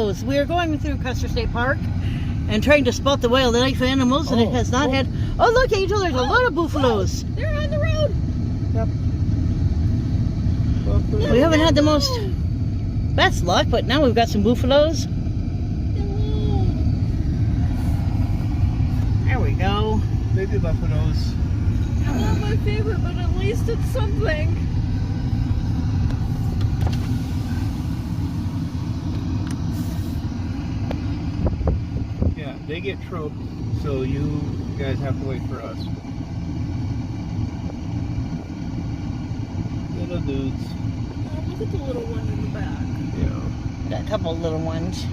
buffaloes. We are going through Custer State Park and trying to spot the wildlife animals, and it has not had... Oh, look, Angel, there's a lot of buffaloes. They're on the road. Yep. We haven't had the most best luck, but now we've got some buffaloes. There we go. Baby buffaloes. Not my favorite, but at least it's something. Yeah, they get troped, so you guys have to wait for us. Little dudes. Oh, look at the little one in the back. Yeah. Got a couple of little ones.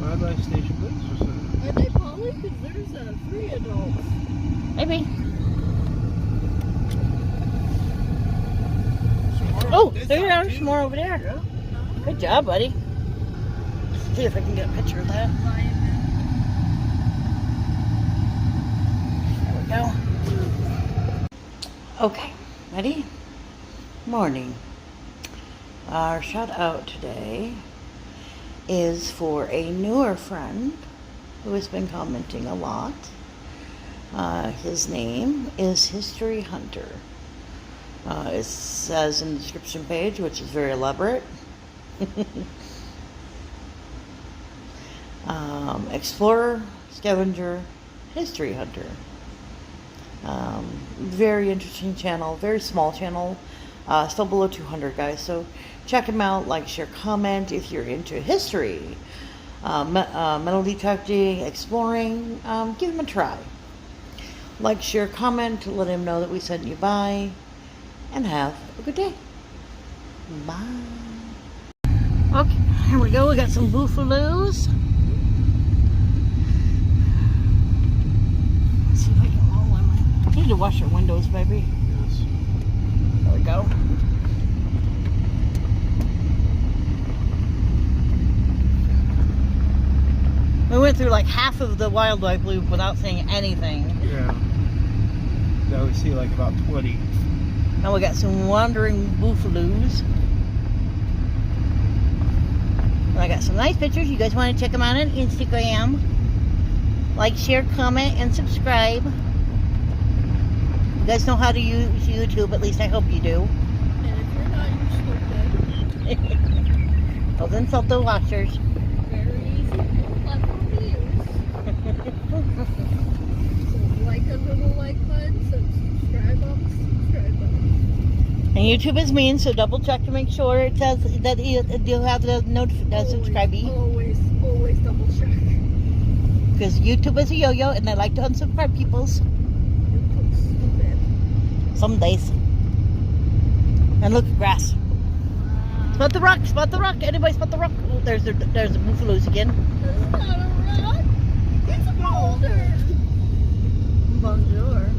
Wildlife Station Visitor Center. Are they poly? Because there's 3 adults. Maybe. Oh, there are some more over there. Yeah. Good job, buddy. Let's see if I can get a picture of that. There we go. Okay, ready? Morning. Our shout out today is for a newer friend who has been commenting a lot. His name is Historyhunter. It says in the description page, which is very elaborate. Explorer, scavenger, history hunter. Very interesting channel, very small channel, still below 200 guys, so check him out, like, share, comment if you're into history, metal detecting, exploring. Give him a try. Like, share, comment to let him know that we sent you by, and have a good day. Bye. Okay, here we go. We got some buffaloes. Let's see if I can roll one. I need to wash your windows, baby. Yes. There we go. We went through like half of the wildlife loop without seeing anything. Yeah. Now we see like about 20. Now we got some wandering buffaloes. And I got some nice pictures. You guys want to check them out on Instagram. Like, share, comment, and subscribe. You guys know how to use YouTube, at least I hope you do. And if you're not, you're stupid. Don't insult the watchers. Very easy platform to use. So like under the like button, subscribe on the subscribe button. And YouTube is mean, so double check to make sure it says that you have the subscribey. Always double check. Because YouTube is a yo-yo, and they like to unsubscribe people's. YouTube's stupid. Some days. And look at grass. Spot the rock, spot the rock. Anybody spot the rock? Oh, there's the buffaloes again. That's not a rock. It's a boulder. Bonjour.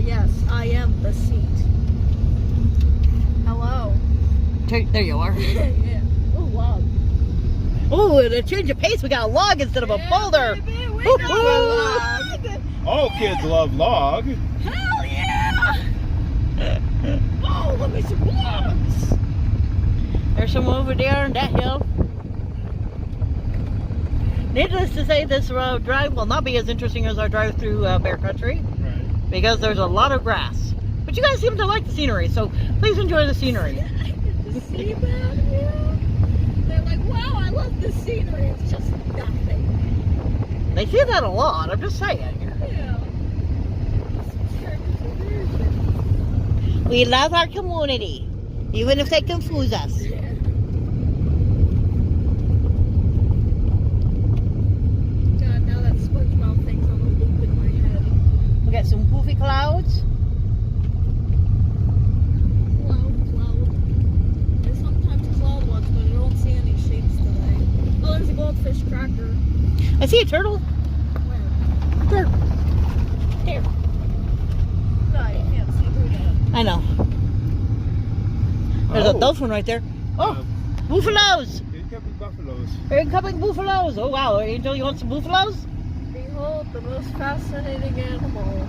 Yes, I am the seat. Hello. There you are. Yeah. Oh, log. Oh, and a change of pace. We got a log instead of a boulder. Baby, we got a log. All kids love log. Hell yeah! Oh, let me some logs. There's some over there on that hill. Needless to say, this drive will not be as interesting as our drive through Bear Country. Right. Because there's a lot of grass. But you guys seem to like the scenery, so please enjoy the scenery. I get to see that, yeah. They're like, wow, I love the scenery. It's just nothing. They say that a lot, I'm just saying. Yeah. We love our community, even if they confuse us. God, now that SpongeBob thing's on a loop in my head. We got some poofy clouds. Cloud. There's sometimes cloud ones, but I don't see any shapes today. Oh, there's a goldfish cracker. I see a turtle. Where? There. No, you can't see through that. I know. There's a dolphin right there. Oh, buffaloes. Incoming buffaloes. Incoming buffaloes. Oh, wow. Angel, you want some buffaloes? Behold the most fascinating animal.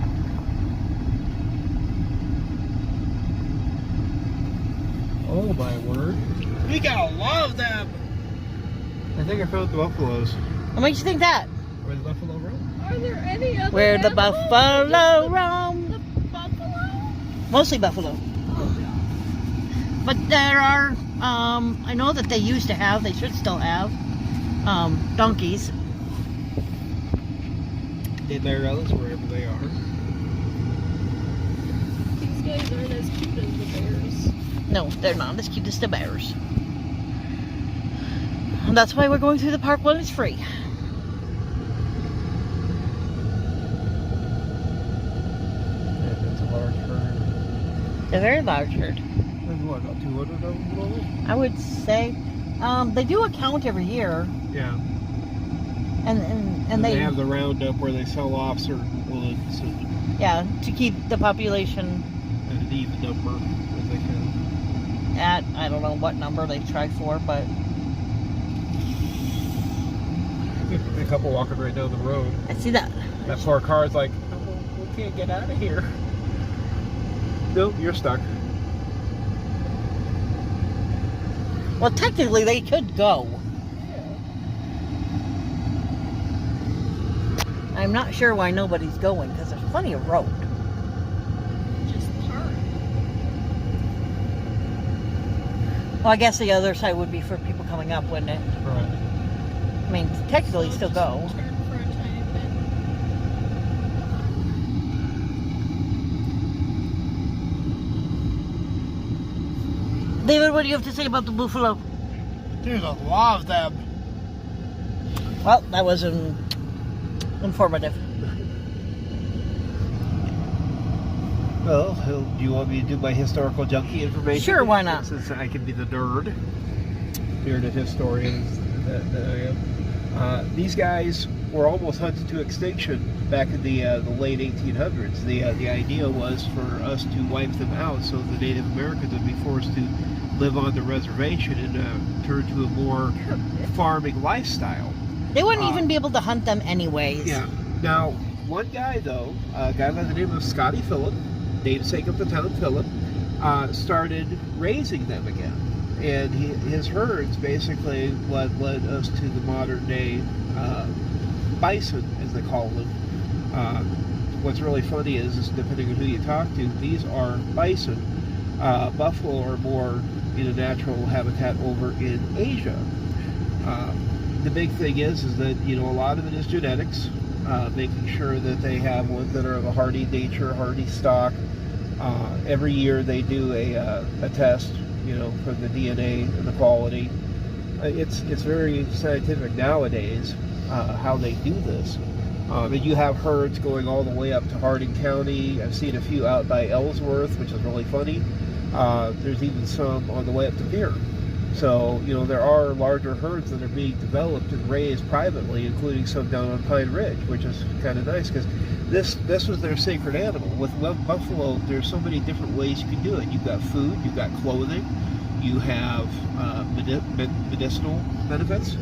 Oh my word. We gotta love them. I think I found the buffaloes. What makes you think that? Where the buffalo roam? Are there any other Where the animals? buffalo roam. The buffalo? Mostly buffalo. Oh, yeah. But there are, I know that they used to have, they should still have, donkeys. They bear us wherever they are. These guys aren't as cute as the bears. No, they're not as cute as the bears. And that's why we're going through the park when it's free. It's a large herd. A very large herd. There's what, about 200 of them total? I would say. They do a count every year. Yeah. And they have the roundup where they sell off certain woods yeah, to keep the population at an even number as they can. at, I don't know what number they try for, but A couple walking right down the road. I see that. That poor car's like, oh, we can't get out of here. Nope, you're stuck. Well, technically they could go. I'm not sure why nobody's going, because there's plenty of road. Just park. Well, I guess the other side would be for people coming up, wouldn't it? Right. I mean, technically still Just go. turn for a tiny bit. David, what do you have to say about the buffalo? There's a lot of them. Well, that was informative. Well, do you want me to do my historical junkie information? Sure, why not? Since I can be the nerd. Bearded historians that I am. These guys were almost hunted to extinction back in the late 1800s. The idea was for us to wipe them out so the Native Americans would be forced to live on the reservation and turn to a more farming lifestyle. They wouldn't even be able to hunt them anyways. Yeah. Now, one guy though, a guy by the name of Scotty Phillip, namesake of the town Phillip, started raising them again. And his herds basically what led us to the modern day bison, as they call them. What's really funny is depending on who you talk to, these are bison. Buffalo are more in a natural habitat over in Asia. The big thing is that, you know, a lot of it is genetics, making sure that they have ones that are of a hardy nature, hardy stock. Every year they do a test, you know, for the DNA and the quality. It's very scientific nowadays how they do this. And you have herds going all the way up to Harding County. I've seen a few out by Ellsworth, which is really funny. There's even some on the way up to Pierre. So, you know, there are larger herds that are being developed and raised privately, including some down on Pine Ridge, which is kind of nice because this was their sacred animal. With buffalo, there's so many different ways you can do it. You've got food, you've got clothing, you have medicinal benefits.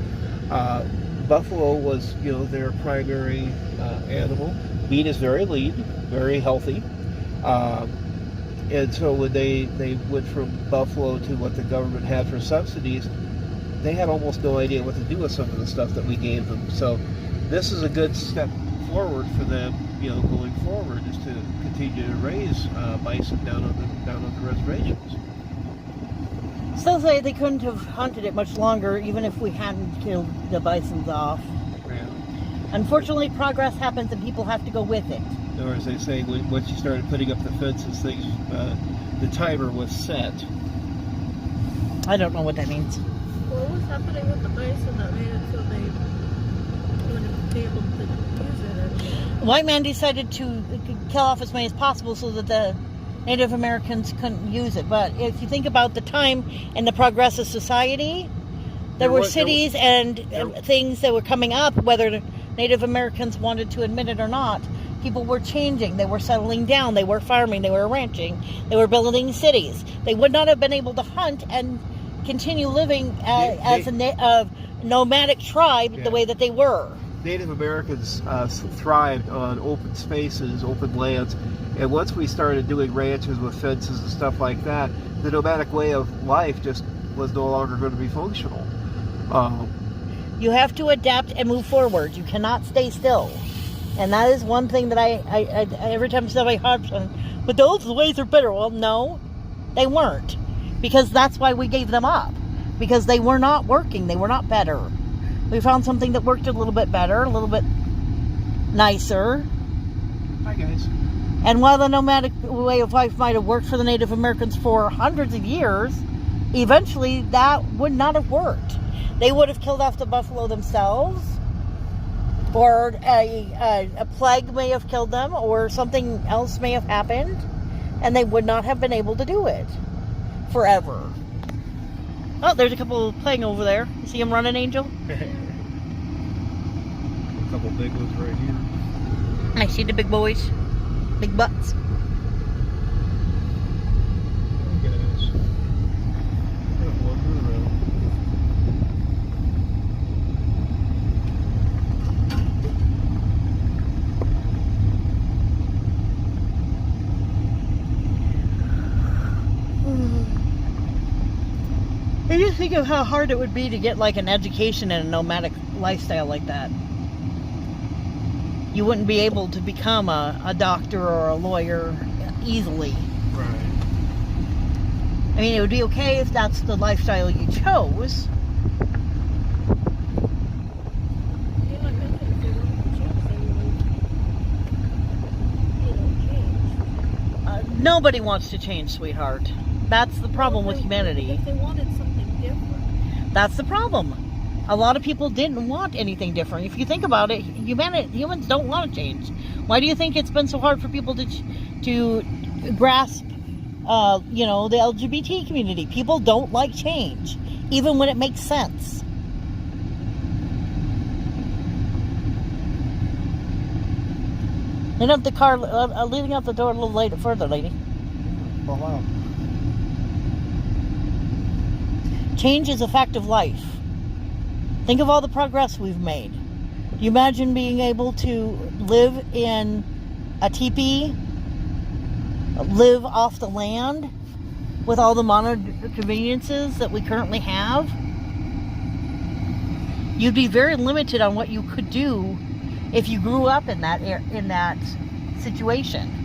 Buffalo was, you know, their primary animal. Meat is very lean, very healthy. And so when they went from buffalo to what the government had for subsidies, they had almost no idea what to do with some of the stuff that we gave them. So this is a good step forward for them, you know, going forward, is to continue to raise bison down on the reservations. Still say they couldn't have hunted it much longer, even if we hadn't killed the bisons off. Yeah. Unfortunately, progress happens and people have to go with it. Or as they say, once you started putting up the fences, things, the timer was set. I don't know what that means. What was happening with the bison that made it so they wouldn't be able to use it anymore? White man decided to kill off as many as possible so that the Native Americans couldn't use it. But if you think about the time in the progressive society, there were cities and things that were coming up, whether Native Americans wanted to admit it or not. People were changing. They were settling down. They were farming. They were ranching. They were building cities. They would not have been able to hunt and continue living as a nomadic tribe the way that they were. Native Americans thrived on open spaces, open lands, and once we started doing ranches with fences and stuff like that, the nomadic way of life just was no longer going to be functional. You have to adapt and move forward. You cannot stay still. And that is one thing that I every time somebody harps on, but those ways are better. Well, no, they weren't. Because that's why we gave them up. Because they were not working. They were not better. We found something that worked a little bit better, a little bit nicer. Hi, guys. And while the nomadic way of life might have worked for the Native Americans for hundreds of years, eventually that would not have worked. They would have killed off the buffalo themselves, or a plague may have killed them, or something else may have happened, and they would not have been able to do it forever. Oh, there's a couple playing over there. You see them running, Angel? A couple big ones right here. I see the big boys. Big butts. Hey, guys. Walking around. I just think of how hard it would be to get like an education in a nomadic lifestyle like that. You wouldn't be able to become a doctor or a lawyer easily. Right. I mean, it would be okay if that's the lifestyle you chose. Nobody wants to change, sweetheart. That's the problem with humanity. If they wanted something different. That's the problem. A lot of people didn't want anything different. If you think about it, humans don't want to change. Why do you think it's been so hard for people to grasp, the LGBT community? People don't like change, even when it makes sense. Leaving up the car, leaving out the door a little later, further, lady. Fall out. Change is a fact of life. Think of all the progress we've made. You imagine being able to live in a teepee, live off the land with all the modern conveniences that we currently have? You'd be very limited on what you could do if you grew up in that situation.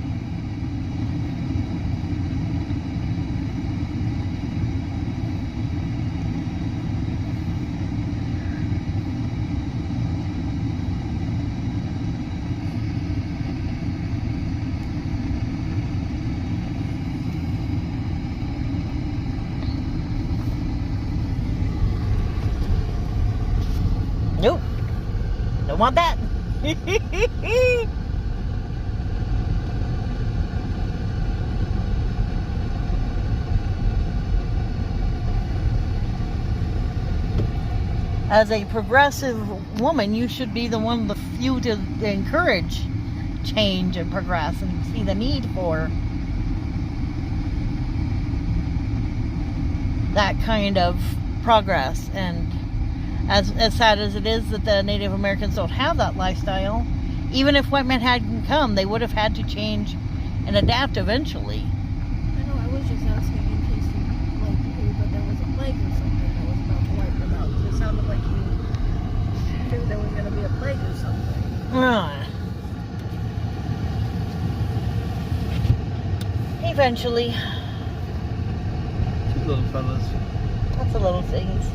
Nope. Don't want that. As a progressive woman, you should be the one of the few to encourage change and progress and see the need for that kind of progress. And as sad as it is that the Native Americans don't have that lifestyle, even if white men hadn't come, they would have had to change and adapt eventually. I know, I was just asking in case you knew that there was a plague or something that was about to wipe them out. It sounded like you knew there was going to be a plague or something. Eventually. Two little fellas. Lots of little things.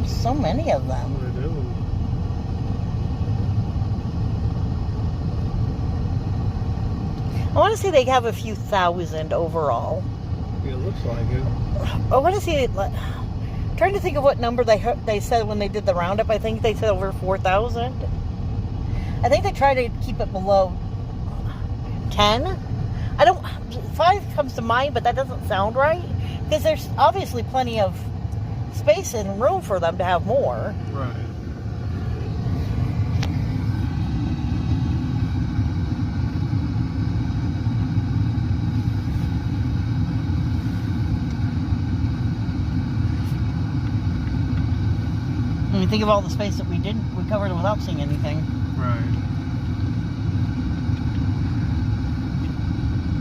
So many of them. I know. I want to say they have a few thousand overall. Yeah, it looks like it. I want to see. Trying to think of what number they said when they did the roundup. I think they said over 4,000. I think they try to keep it below 10. 5 comes to mind, but that doesn't sound right because there's obviously plenty of space and room for them to have more. Right. Think of all the space that we covered without seeing anything. Right.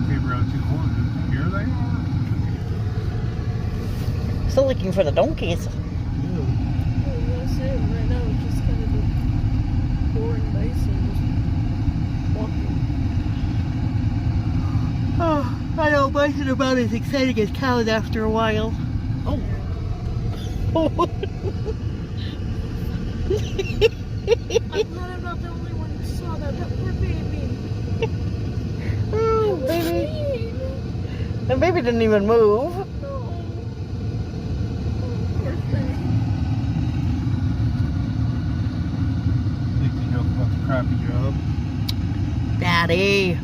Came around two corners. Here they are. Still looking for the donkeys. Yeah. That's it. Right now, it's just kind of a boring base and just walking. Oh, I know, bison are about as exciting as cows after a while. Oh. I'm glad I'm not the only one who saw that. That poor baby. Oh, baby. The baby didn't even move. No. Oh, poor thing. Think you know about the crappy job? Daddy.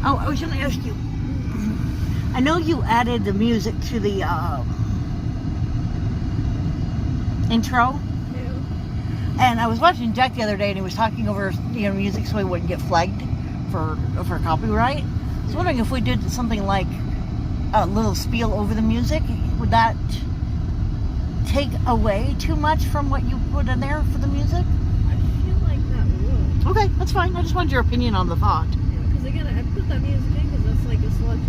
Oh, I was going to ask you. I know you added the music to the intro, Yeah. and I was watching Jack the other day, and he was talking over music so he wouldn't get flagged for copyright. I was wondering if we did something like a little spiel over the music, would that take away too much from what you put in there for the music? I feel like that would. Okay, that's fine. I just wanted your opinion on the thought. Because again, I put that music in because that's like it's logic